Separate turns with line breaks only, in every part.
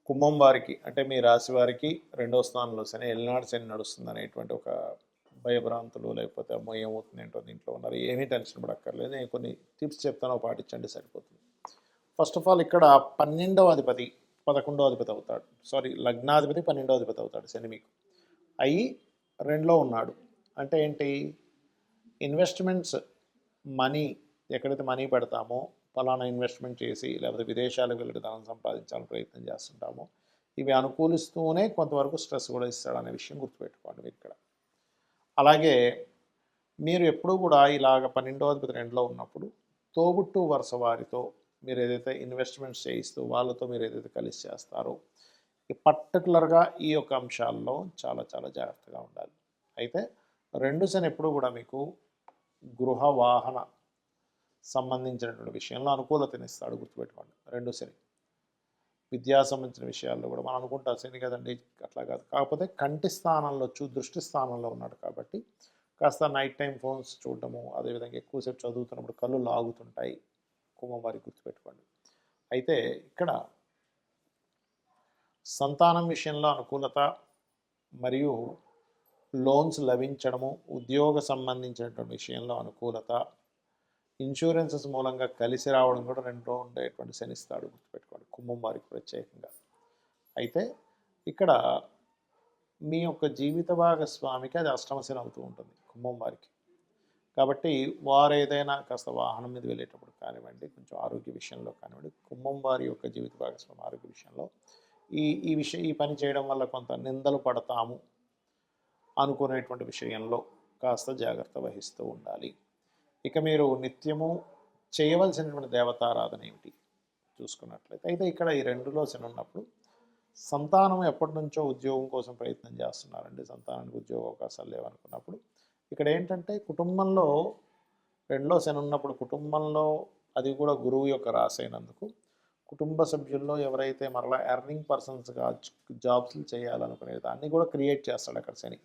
కుంభం వారికి అంటే మీ రాశి వారికి 2వ స్థానంలో శని ఎల్నాడు శని నడుస్తుంది అనేటువంటి ఒక భయభ్రాంతులు లేకపోతే అమ్మో ఏమవుతుంది ఏంటో దీంట్లో ఉన్నారు, ఏమీ టెన్షన్ పడక్కర్లేదు. నేను కొన్ని టిప్స్ చెప్తానో పాటించండి సరిపోతుంది. ఫస్ట్ ఆఫ్ ఆల్ ఇక్కడ 12వ అధిపతి 11వ అధిపతి అవుతాడు, సారీ లగ్నాధిపతి 12వ అధిపతి అవుతాడు శని మీకు అయ్యి 2లో ఉన్నాడు. అంటే ఏంటి, ఇన్వెస్ట్మెంట్స్ మనీ ఎక్కడైతే మనీ పెడతామో ఫలానా ఇన్వెస్ట్మెంట్ చేసి లేకపోతే విదేశాలకు వెళ్ళి ధనం సంపాదించాలని ప్రయత్నం చేస్తుంటామో ఇవి అనుకూలిస్తూనే కొంతవరకు స్ట్రెస్ కూడా ఇస్తాడనే విషయం గుర్తుపెట్టుకోండి మీరు ఇక్కడ. అలాగే మీరు ఎప్పుడూ కూడా ఇలాగ 12వ అధిపతి 2లో ఉన్నప్పుడు తోబుట్టు వరుస వారితో మీరు ఏదైతే ఇన్వెస్ట్మెంట్స్ చేయిస్తూ వాళ్ళతో మీరు ఏదైతే కలిసి చేస్తారో పర్టికులర్గా ఈ యొక్క అంశాల్లో చాలా చాలా జాగ్రత్తగా ఉండాలి. అయితే 2 శని ఎప్పుడు కూడా మీకు గృహ వాహన సంబంధించినటువంటి విషయంలో అనుకూలతనిస్తాడు, గుర్తుపెట్టుకోండి. 2 శని విద్యా సంబంధించిన విషయాల్లో కూడా మనం అనుకుంటాం శని కదండి, అట్లా కాదు. కాకపోతే కంటి స్థానంలో దృష్టి స్థానంలో ఉన్నాడు కాబట్టి కాస్త నైట్ టైం ఫోన్స్ చూడటము, అదేవిధంగా ఎక్కువసేపు చదువుతున్నప్పుడు కళ్ళు లాగుతుంటాయి, కుంభవారికి గుర్తుపెట్టుకోండి. అయితే ఇక్కడ సంతానం విషయంలో అనుకూలత మరియు లోన్స్ లభించడము, ఉద్యోగ సంబంధించినటువంటి విషయంలో అనుకూలత, ఇన్సూరెన్సెస్ మూలంగా కలిసి రావడం కూడా 2లో ఉండేటువంటి శనిస్తాడు, గుర్తుపెట్టుకోండి కుంభం వారికి ప్రత్యేకంగా. అయితే ఇక్కడ మీ యొక్క జీవిత భాగస్వామికి అది అష్టమ శని అవుతూ ఉంటుంది కుంభం వారికి. కాబట్టి వారు ఏదైనా కాస్త వాహనం మీద వెళ్ళేటప్పుడు కానివ్వండి, కొంచెం ఆరోగ్య విషయంలో కానివ్వండి, కుంభం వారి యొక్క జీవిత భాగస్వామి ఆరోగ్య విషయంలో ఈ పని చేయడం వల్ల కొంత నిందలు పడతాము అనుకునేటువంటి విషయంలో కాస్త జాగ్రత్త వహిస్తూ ఉండాలి. ఇక మీరు నిత్యము చేయవలసినటువంటి దేవతారాధన ఏమిటి చూసుకున్నట్లయితే, అయితే ఇక్కడ ఈ 2లో శని ఉన్నప్పుడు సంతానం ఎప్పటి నుంచో ఉద్యోగం కోసం ప్రయత్నం చేస్తున్నారండి, సంతానానికి ఉద్యోగ అవకాశాలు లేవనుకున్నప్పుడు ఇక్కడ ఏంటంటే కుటుంబంలో 2లో శని ఉన్నప్పుడు కుటుంబంలో అది కూడా గురువు యొక్క రాశి అయినందుకు కుటుంబ సభ్యుల్లో ఎవరైతే మరలా ఎర్నింగ్ పర్సన్స్గా జాబ్స్లు చేయాలనుకునే దాన్ని కూడా క్రియేట్ చేస్తాడు అక్కడ శని.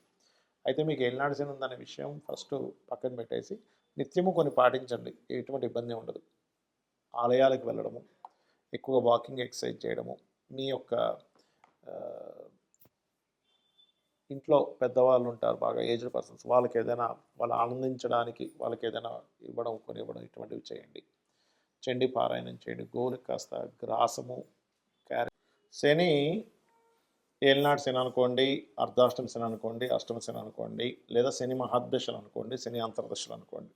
అయితే మీకు ఏలినాడు శని ఉందనే విషయం ఫస్ట్ పక్కన పెట్టేసి నిత్యము కొన్ని పాటించండి, ఎటువంటి ఇబ్బంది ఉండదు. ఆలయాలకు వెళ్ళడము, ఎక్కువగా వాకింగ్ ఎక్సర్సైజ్ చేయడము, మీ యొక్క ఇంట్లో పెద్దవాళ్ళు ఉంటారు బాగా ఏజ్డ్ పర్సన్స్, వాళ్ళకి ఏదైనా వాళ్ళు ఆనందించడానికి వాళ్ళకి ఏదైనా ఇవ్వడం కొనివ్వడం ఇటువంటివి చేయండి. చండీ పారాయణం చేయండి, గోవులకు కాస్త గ్రాసము క్యారెట్. శని ఏలినాడు శని అనుకోండి, అర్ధాష్టమ శని అనుకోండి, అష్టమ శని అనుకోండి, లేదా శని మహాదశలు అనుకోండి, శని అంతర్దశలు అనుకోండి.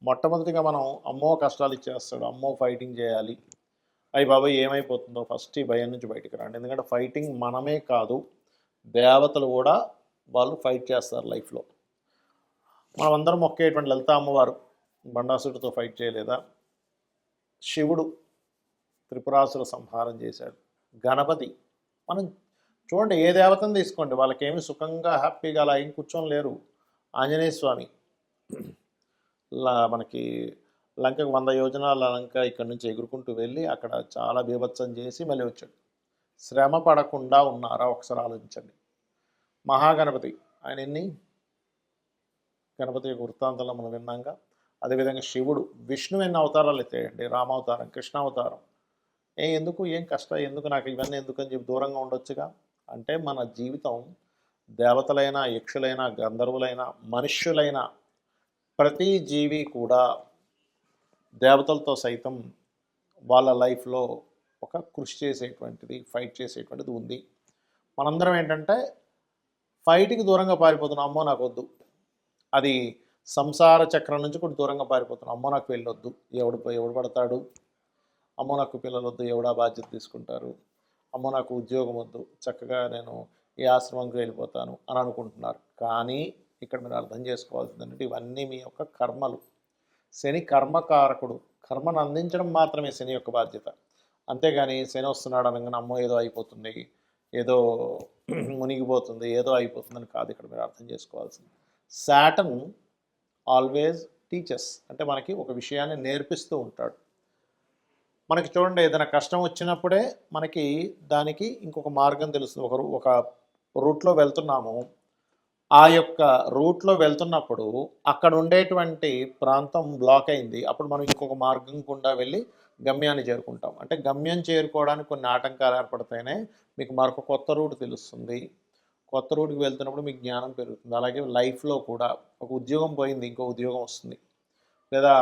మొట్టమొదటిగా మనం అమ్మో కష్టాలు ఇచ్చేస్తాడు, అమ్మో ఫైటింగ్ చేయాలి, అయ్యి బాబాయ్ ఏమైపోతుందో ఫస్ట్ ఈ భయం నుంచి బయటికి రండి. ఎందుకంటే ఫైటింగ్ మనమే కాదు, దేవతలు కూడా వాళ్ళు ఫైట్ చేస్తారు లైఫ్లో. మనం అందరం మొక్కేటువంటి లలిత అమ్మవారు బండాసుడితో ఫైట్ చేయలేదా, శివుడు త్రిపురాసుర సంహారం చేశాడు, గణపతి, మనం చూడండి ఏ దేవతను తీసుకోండి వాళ్ళకేమి సుఖంగా హ్యాపీగా అలా ఏం కూర్చొని లేరు. ఆంజనేయ స్వామి మనకి లంకకు 100 యోజనాల లంక ఇక్కడి నుంచి ఎగురుకుంటూ వెళ్ళి అక్కడ చాలా బీభత్సం చేసి మళ్ళీ వచ్చాడు. శ్రమ పడకుండా ఉన్నారా ఒకసారి ఆలోచించండి. మహాగణపతి ఆయన గణపతి యొక్క వృత్తాంతంలో మనం విన్నాక, అదేవిధంగా శివుడు, విష్ణు ఎన్ని అవతారాలు ఎత్తాయండి, రామావతారం, కృష్ణావతారం. ఎందుకు ఏం కష్టం, ఎందుకు నాకు ఇవన్నీ ఎందుకని చెప్పి దూరంగా ఉండొచ్చుగా. అంటే మన జీవితం దేవతలైనా యక్షులైనా గంధర్వులైనా మనుష్యులైనా ప్రతి జీవి కూడా దేవతలతో సైతం వాళ్ళ లైఫ్లో ఒక కృషి చేసేటువంటిది ఫైట్ చేసేటువంటిది ఉంది. మనందరం ఏంటంటే ఫైట్కి దూరంగా పారిపోతున్నాం, అమ్మో నాకు వద్దు, అది సంసార చక్రం నుంచి కూడా దూరంగా పారిపోతున్నాం, అమ్మో నాకు వెళ్ళొద్దు, ఎవడు పడతాడు, అమ్మో నాకు పిల్లలు వద్దు, ఎవడా బాధ్యత తీసుకుంటారు, అమ్మో నాకు ఉద్యోగం వద్దు, చక్కగా నేను ఈ ఆశ్రమంకి వెళ్ళిపోతాను అని అనుకుంటున్నారు. కానీ ఇక్కడ మీరు అర్థం చేసుకోవాల్సింది ఏంటంటే ఇవన్నీ మీ యొక్క కర్మలు. శని కర్మకారకుడు, కర్మను అందించడం మాత్రమే శని యొక్క బాధ్యత. అంతేగాని శని వస్తున్నాడు అనగానే అమ్మో ఏదో అయిపోతుంది, ఏదో మునిగిపోతుంది, ఏదో అయిపోతుందని కాదు ఇక్కడ మీరు అర్థం చేసుకోవాల్సింది. సాటర్న్ ఆల్వేజ్ టీచర్స్, అంటే మనకి ఒక విషయాన్ని నేర్పిస్తూ ఉంటాడు. మనకి చూడండి ఏదైనా కష్టం వచ్చినప్పుడే మనకి దానికి ఇంకొక మార్గం తెలుస్తుంది. ఒక రూట్లో వెళ్తున్నాము, ఆ యొక్క రూట్లో వెళ్తున్నప్పుడు అక్కడ ఉండేటువంటి ప్రాంతం బ్లాక్ అయింది, అప్పుడు మనం ఇంకొక మార్గం గుండా వెళ్ళి గమ్యాన్ని చేరుకుంటాం. అంటే గమ్యం చేరుకోవడానికి కొన్ని ఆటంకాలు ఏర్పడితేనే మీకు మరొక కొత్త రూట్ తెలుస్తుంది. కొత్త రూట్‌కి వెళ్తున్నప్పుడు మీకు జ్ఞానం పెరుగుతుంది. అలాగే లైఫ్‌లో కూడా ఒక ఉద్యోగం పోయింది, ఇంకో ఉద్యోగం వస్తుంది. లేదా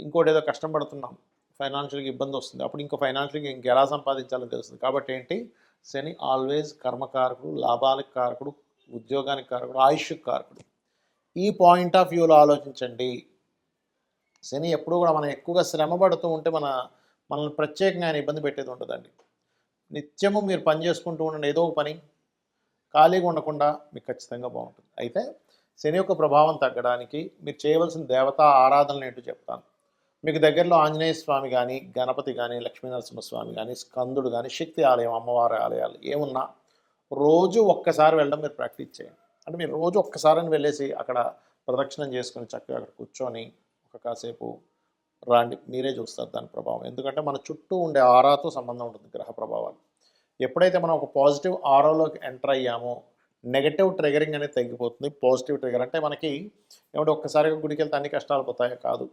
ఇంకోటేదో కష్టం పడుతున్నాం, ఫైనాన్షియల్‌గా ఇబ్బందొస్తుంది. అప్పుడు ఇంకో ఫైనాన్షియల్‌గా ఇంకెలా సంపాదించాలో తెలుస్తుంది. కాబట్టి ఏంటి, శని ఆల్వేస్ కర్మకారకుడు, లాభాలకు కారకుడు, ఉద్యోగానికి కారకుడు, ఆయుష్‌కి కారకుడు. ఈ పాయింట్ ఆఫ్ వ్యూలో ఆలోచించండి. శని ఎప్పుడూ కూడా మనం ఎక్కువగా శ్రమ పడుతూ ఉంటే మనల్ని ప్రత్యేకంగా ఆయన ఇబ్బంది పెట్టేది ఉండదండి. నిత్యము మీరు పని చేసుకుంటూ ఉండండి, ఏదో ఒక పని. ఖాళీగా ఉండకుండా మీకు ఖచ్చితంగా బాగుంటుంది. అయితే శని యొక్క ప్రభావం తగ్గడానికి మీరు చేయవలసిన దేవతా ఆరాధనలు ఏంటో చెప్తాను. మీకు దగ్గరలో ఆంజనేయ స్వామి కానీ, గణపతి కానీ, లక్ష్మీనరసింహస్వామి కానీ, స్కందుడు కానీ, శక్తి ఆలయం, అమ్మవారి ఆలయాలు ఏమున్నా రోజు ఒక్కసారి వెళ్ళడం మీరు ప్రాక్టీస్ చేయండి. అంటే మీరు రోజు ఒక్కసారిని వెళ్ళేసి అక్కడ ప్రదక్షిణం చేసుకొని చక్కగా అక్కడ కూర్చొని ఒక కాసేపు రాండి, మీరే చూస్తారు దాని ప్రభావం. ఎందుకంటే మన చుట్టూ ఉండే ఆరాతో సంబంధం ఉంటుంది గ్రహ ప్రభావాలు. ఎప్పుడైతే మనం ఒక పాజిటివ్ ఆరాలోకి ఎంటర్ అయ్యామో నెగటివ్ ట్రిగరింగ్ అనేది తగ్గిపోతుంది. పాజిటివ్ ట్రిగర్ అంటే మనకి ఏమంటే ఒక్కసారిగా గుడికి వెళ్తే అన్ని కష్టాలు పోతాయో కాదు.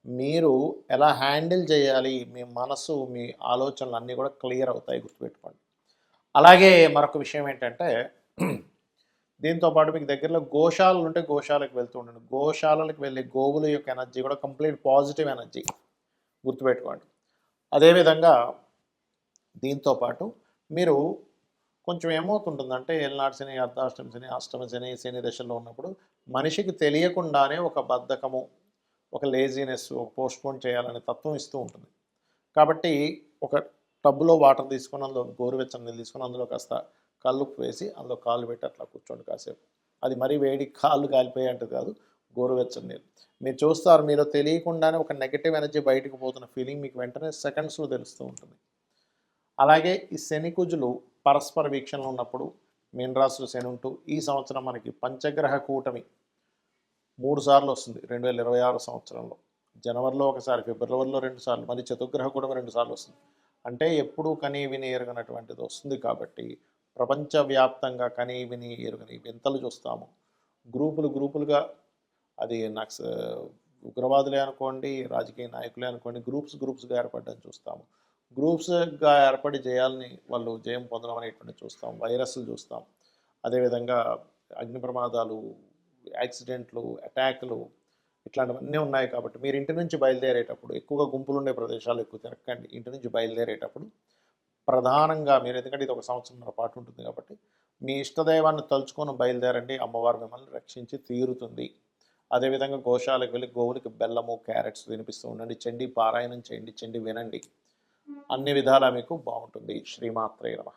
మీరు ఎలా హ్యాండిల్ చేయాలి, మీ మనసు, మీ ఆలోచనలు అన్నీ కూడా క్లియర్ అవుతాయి, గుర్తుపెట్టుకోండి. అలాగే మరొక విషయం ఏంటంటే దీంతోపాటు మీకు దగ్గరలో గోశాలలు ఉంటే గోశాలకు వెళ్తూ ఉండండి. గోశాలలకు వెళ్ళే గోవుల యొక్క ఎనర్జీ కూడా కంప్లీట్ పాజిటివ్ ఎనర్జీ, గుర్తుపెట్టుకోండి. అదేవిధంగా దీంతోపాటు మీరు కొంచెం ఏమవుతుంటుందంటే ఏలినాటి శని, అర్ధాష్టమి శని, అష్టమ శని, శని దశల్లో ఉన్నప్పుడు మనిషికి తెలియకుండానే ఒక బద్ధకము, ఒక లేజీనెస్, ఒక పోస్ట్పోన్ చేయాలనే తత్వం ఇస్తూ ఉంటుంది. కాబట్టి ఒక టబ్లో వాటర్ తీసుకొని అందులో గోరువెచ్చని నీళ్ళు తీసుకొని అందులో కాస్త కల్లుప్పు వేసి అందులో కాళ్ళు పెట్టి అట్లా కూర్చోండి కాసేపు. అది మరీ వేడి కాళ్ళు కాలిపోయే అంటే కాదు, గోరువెచ్చని నీళ్ళు. మీరు చూస్తారు, మీరు తెలియకుండానే ఒక నెగటివ్ ఎనర్జీ బయటకు పోతున్న ఫీలింగ్ మీకు వెంటనే సెకండ్స్లో తెలుస్తూ ఉంటుంది. అలాగే ఈ శని కుజులు పరస్పర వీక్షణలో ఉన్నప్పుడు మీనరాశిలో శని ఉంటూ ఈ సంవత్సరం మనకి పంచగ్రహ కూటమి 3 సార్లు వస్తుంది 2026 సంవత్సరంలో. జనవరిలో ఒకసారి, ఫిబ్రవరిలో 2 సార్లు, మరి చతుర్గ్రహ కూటమి 2 సార్లు వస్తుంది. అంటే ఎప్పుడూ కనీ విని ఎరుగనటువంటిది వస్తుంది. కాబట్టి ప్రపంచవ్యాప్తంగా కనీ విని ఎరుగని వింతలు చూస్తాము. గ్రూపులుగా, అది ఉగ్రవాదులే అనుకోండి, రాజకీయ నాయకులే అనుకోండి, గ్రూప్స్గా ఏర్పడడం చూస్తాము. గ్రూప్స్గా ఏర్పడి జయాల్ని వాళ్ళు జయం పొందడం అనేటువంటిది చూస్తాం. వైరస్లు చూస్తాం. అదేవిధంగా అగ్ని ప్రమాదాలు, యాక్సిడెంట్లు, అటాక్లు ఇట్లాంటివన్నీ ఉన్నాయి. కాబట్టి మీరు ఇంటి నుంచి బయలుదేరేటప్పుడు ఎక్కువగా గుంపులు ఉండే ప్రదేశాలు ఎక్కువ తిరగకండి. ఇంటి నుంచి బయలుదేరేటప్పుడు ప్రధానంగా మీరు, ఎందుకంటే ఇది ఒక సంవత్సరంన్నర పాటు ఉంటుంది కాబట్టి మీ ఇష్టదైవాన్ని తలుచుకొని బయలుదేరండి. అమ్మవారు మిమ్మల్ని రక్షించి తీరుతుంది. అదేవిధంగా గోశాలకు వెళ్ళి గోవులకి బెల్లము, క్యారెట్స్ తినిపిస్తూ ఉండండి. చండీ పారాయణం చేయండి, చండీ వినండి. అన్ని విధాలా మీకు బాగుంటుంది. శ్రీమాత్రే నమః.